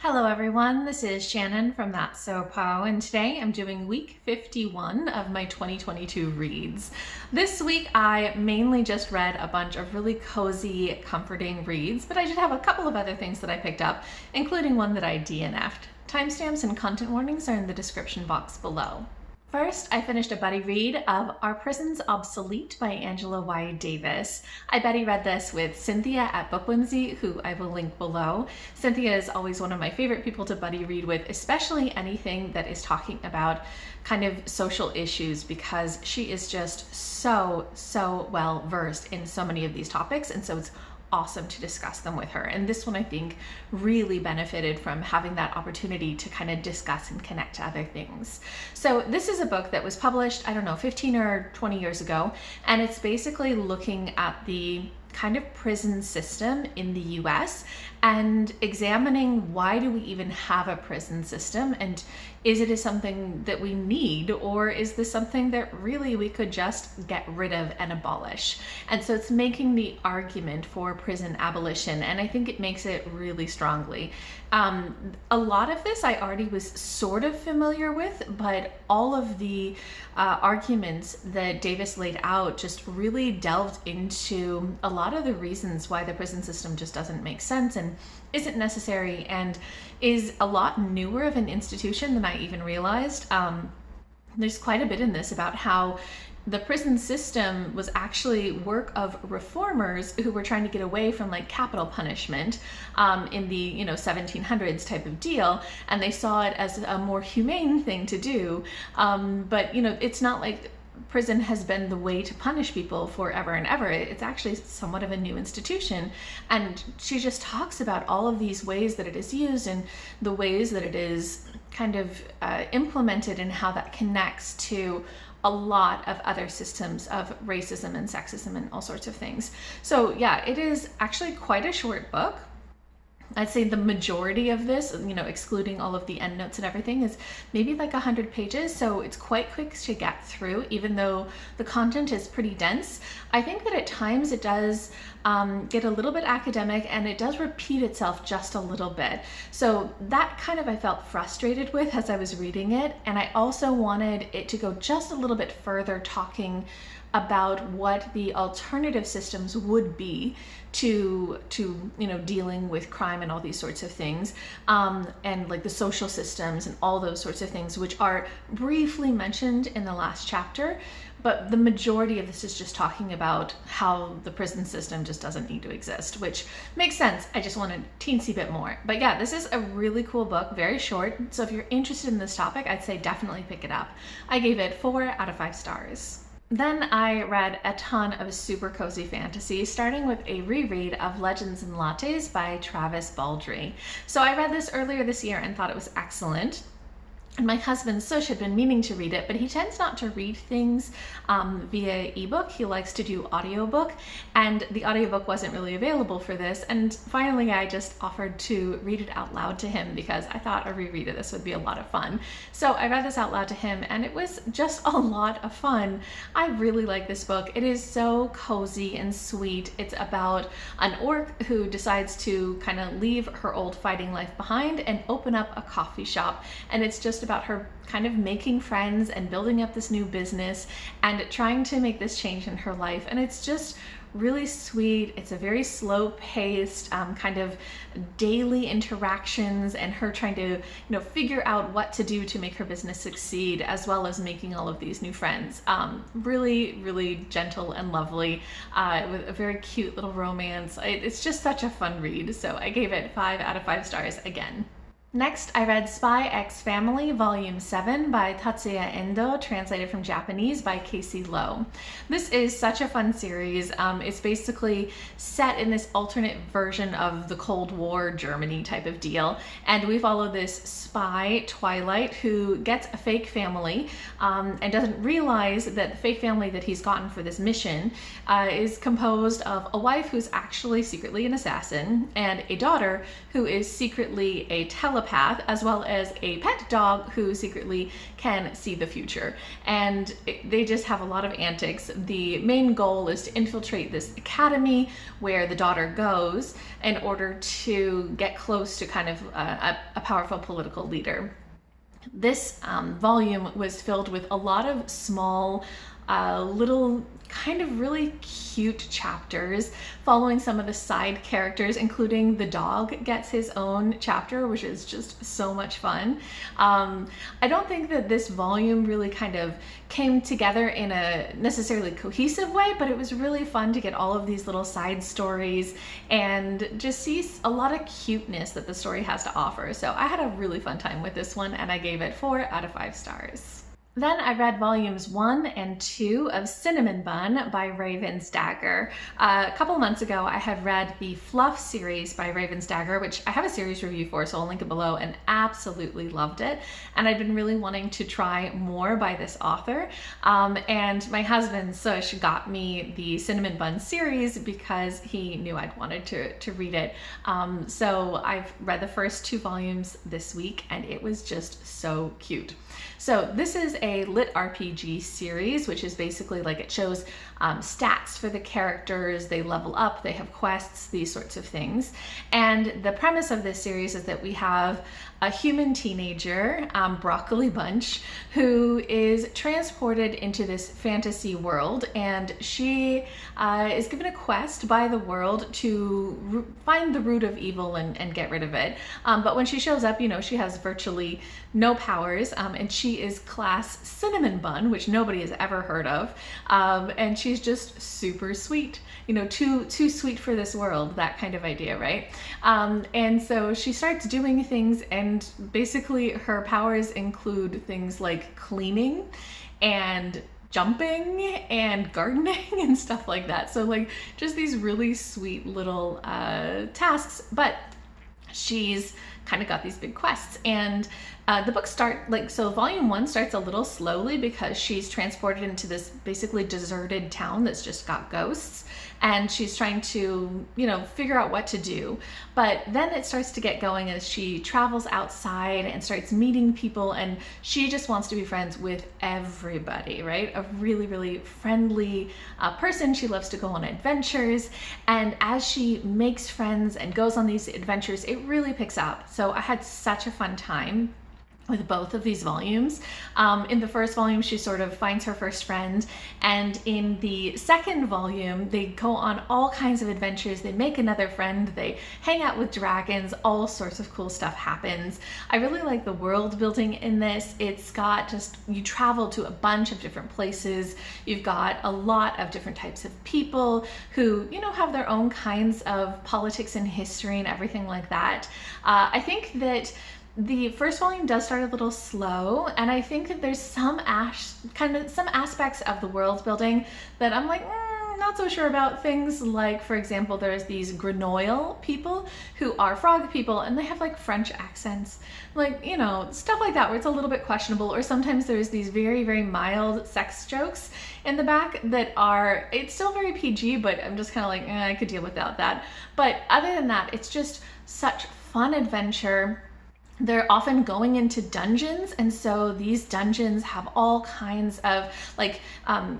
Hello everyone, this is Shannon from That's So Po, and today I'm doing week 51 of my 2022 reads. This week I mainly just read a bunch of really cozy, comforting reads, but I did have a couple of other things that I picked up, including one that I DNF'd. Timestamps and content warnings are in the description box below. First, I finished a buddy read of Are Prisons Obsolete by Angela Y. Davis. I buddy read this with Cynthia at Book Whimsy, who I will link below. Cynthia is always one of my favorite people to buddy read with, especially anything that is talking about kind of social issues, because she is just so well versed in so many of these topics, and so it's awesome to discuss them with her. And this one I think really benefited from having that opportunity to kind of discuss and connect to other things. So this is a book that was published, I don't know, 15 or 20 years ago, and it's basically looking at the kind of prison system in the US and examining why do we even have a prison system, and is it something that we need, or is this something that really we could just get rid of and abolish? And so it's making the argument for prison abolition, and I think it makes it really strongly. A lot of this I already was sort of familiar with, but all of the arguments that Davis laid out just really delved into a lot of the reasons why the prison system just doesn't make sense and isn't necessary, and is a lot newer of an institution than I even realized. There's quite a bit in this about how the prison system was actually work of reformers who were trying to get away from like capital punishment in the 1700s type of deal, and they saw it as a more humane thing to do. But it's not like prison has been the way to punish people forever and ever. It's actually somewhat of a new institution, and she just talks about all of these ways that it is used and the ways that it is kind of implemented, and how that connects to a lot of other systems of racism and sexism and all sorts of things. So yeah, it is actually quite a short book. I'd say the majority of this, excluding all of the endnotes and everything, is maybe like 100 pages. So it's quite quick to get through, even though the content is pretty dense. I think that at times it does get a little bit academic, and it does repeat itself just a little bit. So that kind of I felt frustrated with as I was reading it. And I also wanted it to go just a little bit further, talking about what the alternative systems would be to dealing with crime and all these sorts of things, and like the social systems and all those sorts of things, which are briefly mentioned in the last chapter. But the majority of this is just talking about how the prison system just doesn't need to exist, which makes sense. I just wanted a teensy bit more. But yeah, this is a really cool book, very short. So if you're interested in this topic, I'd say definitely pick it up. I gave it 4 out of 5 stars. Then I read a ton of super cozy fantasy, starting with a reread of Legends and Lattes by Travis Baldree. So I read this earlier this year and thought it was excellent. And my husband Sush had been meaning to read it, but he tends not to read things via ebook. He likes to do audiobook, and the audiobook wasn't really available for this. And finally, I just offered to read it out loud to him because I thought a reread of this would be a lot of fun. So I read this out loud to him, and it was just a lot of fun. I really like this book. It is so cozy and sweet. It's about an orc who decides to kind of leave her old fighting life behind and open up a coffee shop. And it's just about her kind of making friends and building up this new business and trying to make this change in her life. And it's just really sweet. It's a very slow paced kind of daily interactions, and her trying to figure out what to do to make her business succeed, as well as making all of these new friends. Really gentle and lovely, with a very cute little romance. It's just such a fun read. So I gave it 5 out of 5 stars again. Next, I read Spy X Family Vol.7 by Tatsuya Endo, translated from Japanese by Casey Lowe. This is such a fun series. It's basically set in this alternate version of the Cold War Germany type of deal, and we follow this spy, Twilight, who gets a fake family and doesn't realize that the fake family that he's gotten for this mission is composed of a wife who's actually secretly an assassin, and a daughter who is secretly a telepath telepath, as well as a pet dog who secretly can see the future. And they just have a lot of antics. The main goal is to infiltrate this academy where the daughter goes in order to get close to kind of a powerful political leader. This volume was filled with a lot of small, little kind of really cute chapters following some of the side characters, including the dog gets his own chapter, which is just so much fun. I don't think that this volume really kind of came together in a necessarily cohesive way, but it was really fun to get all of these little side stories and just see a lot of cuteness that the story has to offer. So I had a really fun time with this one, and I gave it 4 out of 5 stars. Then I read volumes 1 and 2 of Cinnamon Bun by Raven's Dagger. A couple months ago, I had read the Fluff series by Raven's Dagger, which I have a series review for, so I'll link it below, and absolutely loved it. And I'd been really wanting to try more by this author. And my husband, Sush, got me the Cinnamon Bun series because he knew I'd wanted to read it. So I've read the first 2 volumes this week, and it was just so cute. So this is a lit RPG series, which is basically like it shows stats for the characters, they level up, they have quests, these sorts of things. And the premise of this series is that we have a human teenager, Broccoli Bunch, who is transported into this fantasy world, and she is given a quest by the world to find the root of evil and get rid of it. But when she shows up, you know, she has virtually no powers, and she is class Cinnamon Bun, which nobody has ever heard of, and she's just super sweet, you know, too sweet for this world, that kind of idea, right? And so she starts doing things, and basically her powers include things like cleaning and jumping and gardening and stuff like that. So like just these really sweet little tasks, but she's kind of got these big quests. And the book so volume 1 starts a little slowly because she's transported into this basically deserted town that's just got ghosts, and she's trying to, you know, figure out what to do. But then it starts to get going as she travels outside and starts meeting people, and she just wants to be friends with everybody, right? A really, really friendly person. She loves to go on adventures, and as she makes friends and goes on these adventures, it really picks up. So I had such a fun time with both of these volumes. In the first volume, she sort of finds her first friend, and in the second volume, they go on all kinds of adventures. They make another friend, they hang out with dragons, all sorts of cool stuff happens. I really like the world building in this. It's got you travel to a bunch of different places. You've got a lot of different types of people who, you know, have their own kinds of politics and history and everything like that. I think that the first volume does start a little slow, and I think that there's some aspects of the world building that I'm like, not so sure about. Things like, for example, there's these Grenoille people who are frog people, and they have like French accents, like, you know, stuff like that where it's a little bit questionable. Or sometimes there's these very, very mild sex jokes in the back that are, it's still very PG, but I'm just kind of like, I could deal without that. But other than that, it's just such fun adventure. They're often going into dungeons, and so these dungeons have all kinds of like,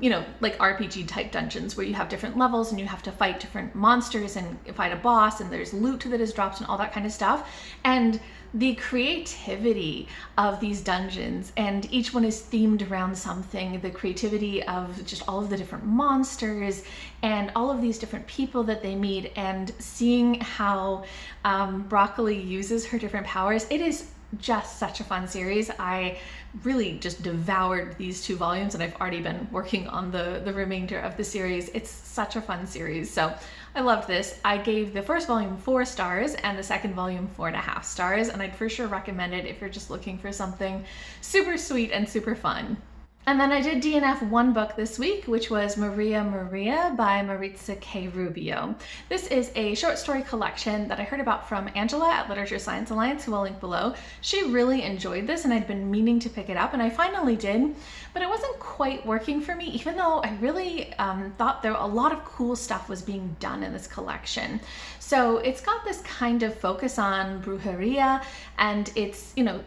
you know, like RPG type dungeons where you have different levels and you have to fight different monsters and fight a boss, and there's loot that is dropped and all that kind of stuff. And the creativity of these dungeons, and each one is themed around something, the creativity of just all of the different monsters and all of these different people that they meet, and seeing how Broccoli uses her different powers. It is just such a fun series. I really just devoured these 2 volumes, and I've already been working on the remainder of the series. It's such a fun series. So I loved this. I gave the first volume 4 stars and the second volume 4.5 stars, and I'd for sure recommend it if you're just looking for something super sweet and super fun. And then I did DNF one book this week, which was Maria Maria by Marytza K. Rubio. This is a short story collection that I heard about from Angela at Literature Science Alliance, who I'll link below. She really enjoyed this and I'd been meaning to pick it up, and I finally did, but it wasn't quite working for me, even though I really thought there a lot of cool stuff was being done in this collection. So it's got this kind of focus on brujeria, and it's, you know,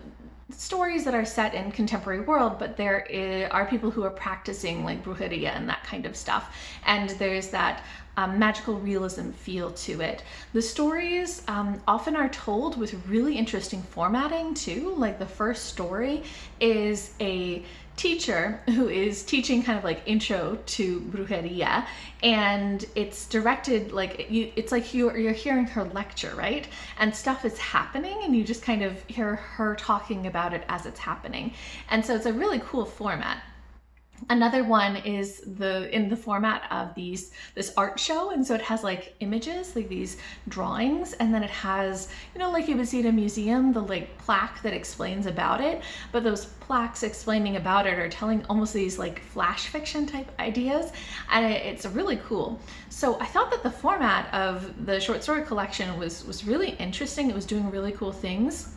stories that are set in contemporary world, but there are people who are practicing like brujeria and that kind of stuff. And there's that magical realism feel to it. The stories often are told with really interesting formatting too. Like the first story is a teacher who is teaching kind of like intro to brujeria, and it's directed like it's like you're hearing her lecture, right? And stuff is happening and you just kind of hear her talking about it as it's happening. And so it's a really cool format. Another one is in the format of this art show, and so it has like images, like these drawings, and then it has, you know, like you would see at a museum, the like plaque that explains about it, but those plaques explaining about it are telling almost these like flash fiction type ideas, and it's really cool. So I thought that the format of the short story collection was really interesting. It was doing really cool things,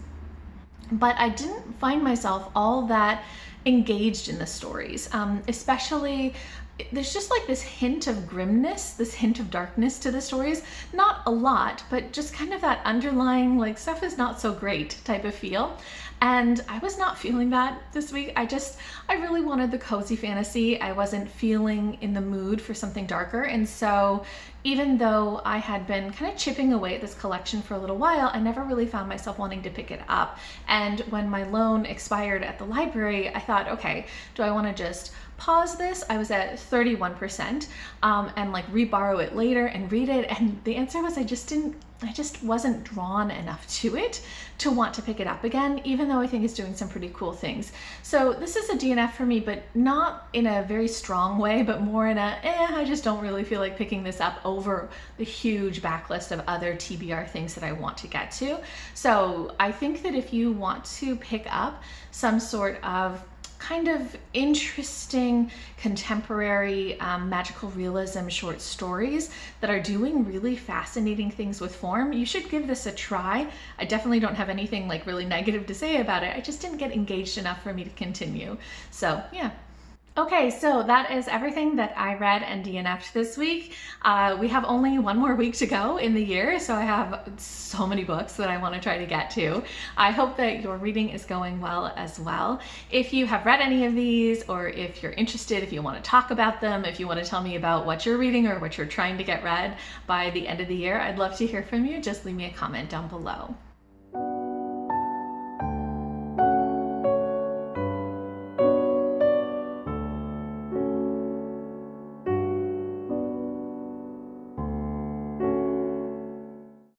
but I didn't find myself all that engaged in the stories, especially there's just like this hint of grimness, this hint of darkness to the stories. Not a lot, but just kind of that underlying like stuff is not so great type of feel. And I was not feeling that this week. I really wanted the cozy fantasy. I wasn't feeling in the mood for something darker. And so even though I had been kind of chipping away at this collection for a little while, I never really found myself wanting to pick it up. And when my loan expired at the library, I thought, okay, do I want to just pause this? I was at 31% and like reborrow it later and read it. And the answer was I just wasn't drawn enough to it to want to pick it up again, even though I think it's doing some pretty cool things. So this is a DNF for me, but not in a very strong way, but more in a, I just don't really feel like picking this up over the huge backlist of other TBR things that I want to get to. So I think that if you want to pick up some sort of kind of interesting contemporary magical realism short stories that are doing really fascinating things with form, you should give this a try. I definitely don't have anything like really negative to say about it. I just didn't get engaged enough for me to continue. So yeah. Okay, so that is everything that I read and DNF'd this week. We have only one more week to go in the year, so I have so many books that I want to try to get to. I hope that your reading is going well as well. If you have read any of these, or if you're interested, if you want to talk about them, if you want to tell me about what you're reading or what you're trying to get read by the end of the year, I'd love to hear from you. Just leave me a comment down below.